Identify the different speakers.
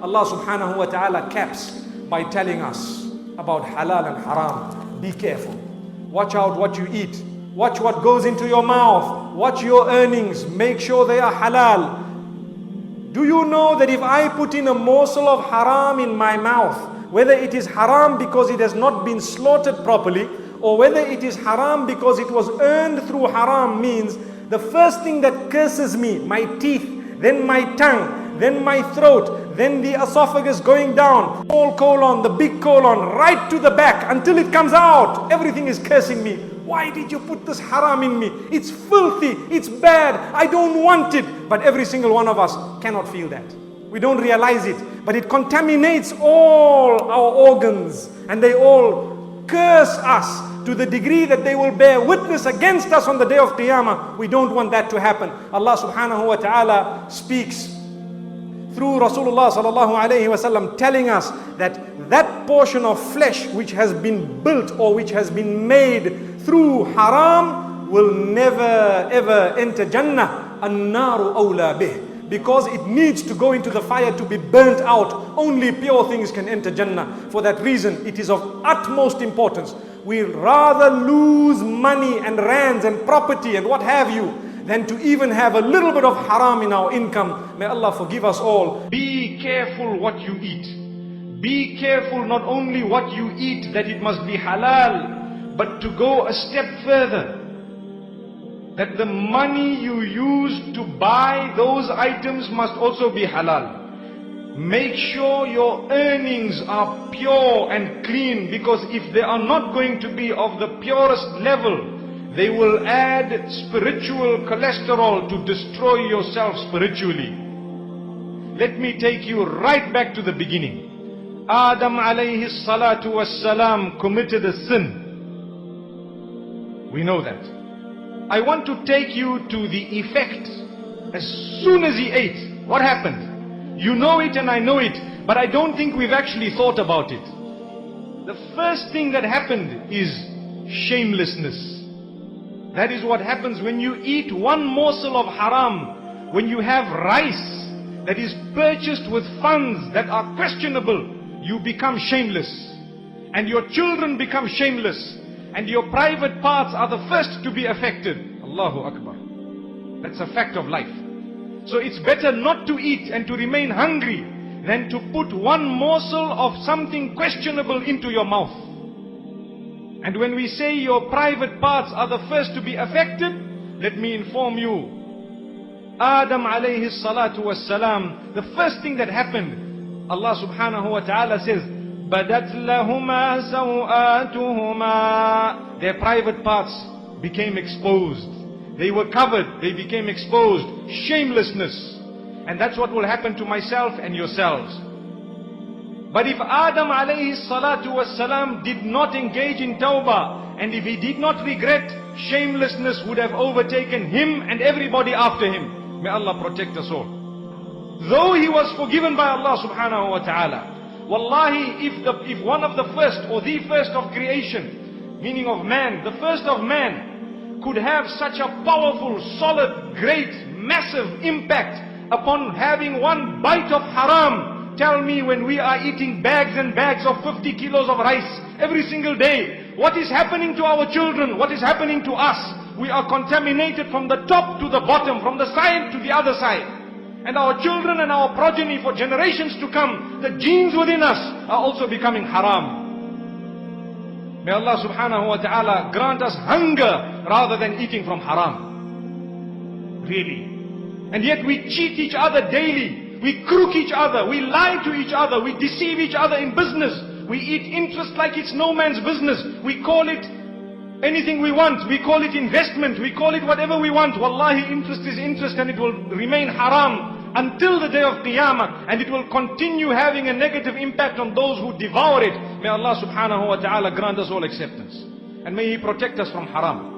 Speaker 1: Allah subhanahu wa ta'ala caps by telling us about halal and haram. Be careful. Watch out what you eat. Watch what goes into your mouth. Watch your earnings. Make sure they are halal. Do you know that if I put in a morsel of haram in my mouth, whether it is haram because it has not been slaughtered properly, or whether it is haram because it was earned through haram, means the first thing that curses me, my teeth, then my tongue, then my throat, then the esophagus going down, small colon, the big colon, right to the back until it comes out. Everything is cursing me. Why did you put this haram in me? It's filthy, it's bad, I don't want it. But every single one of us cannot feel that. We don't realize it, but it contaminates all our organs, and they all curse us to the degree that they will bear witness against us on the day of Qiyamah. We don't want that to happen. Allah subhanahu wa ta'ala speaks through Rasulullah sallallahu alayhi wasallam, telling us that that portion of flesh which has been built or which has been made through haram will never ever enter Jannah. An-naru awla bih. Because it needs to go into the fire to be burnt out. Only pure things can enter Jannah. For that reason, it is of utmost importance. We rather lose money and rands and property and what have you than to even have a little bit of haram in our income. May Allah forgive us all. Be careful what you eat. Be careful not only what you eat, that it must be halal, but to go a step further, that the money you use to buy those items must also be halal. Make sure your earnings are pure and clean, because if they are not going to be of the purest level, they will add spiritual cholesterol to destroy yourself spiritually. Let me take you right back to the beginning. Adam alayhi salatu wassalam committed a sin. We know that. I want to take you to the effect. As soon as he ate, what happened? You know it and I know it, but I don't think we've actually thought about it. The first thing that happened is shamelessness. That is what happens when you eat one morsel of haram, when you have rice that is purchased with funds that are questionable. You become shameless, and your children become shameless, and your private parts are the first to be affected. Allahu Akbar. That's a fact of life. So it's better not to eat and to remain hungry than to put one morsel of something questionable into your mouth. And when we say your private parts are the first to be affected, let me inform you, Adam alayhi salatu wassalam, the first thing that happened, Allah subhanahu wa ta'ala says, Badat lahuma sawatuhuma. Their private parts became exposed. They were covered, they became exposed. Shamelessness. And that's what will happen to myself and yourselves. But if Adam alayhi salatu wassalam did not engage in tawbah, and if he did not regret, shamelessness would have overtaken him and everybody after him. May Allah protect us all. Though he was forgiven by Allah subhanahu wa ta'ala, wallahi, if one of the first or the first of creation, meaning of man, the first of man, could have such a powerful, solid, great, massive impact upon having one bite of haram, tell me, when we are eating bags and bags of 50 kilos of rice every single day, what is happening to our children? What is happening to us? We are contaminated from the top to the bottom, from the side to the other side. And our children and our progeny for generations to come, the genes within us are also becoming haram. May Allah subhanahu wa ta'ala grant us hunger rather than eating from haram. Really. And yet we cheat each other daily. We crook each other. We lie to each other. We deceive each other in business. We eat interest like it's no man's business. We call it anything we want. We call it investment. We call it whatever we want. Wallahi, interest is interest, and it will remain haram until the day of Qiyamah, and it will continue having a negative impact on those who devour it. May Allah subhanahu wa ta'ala grant us all acceptance, and may He protect us from haram.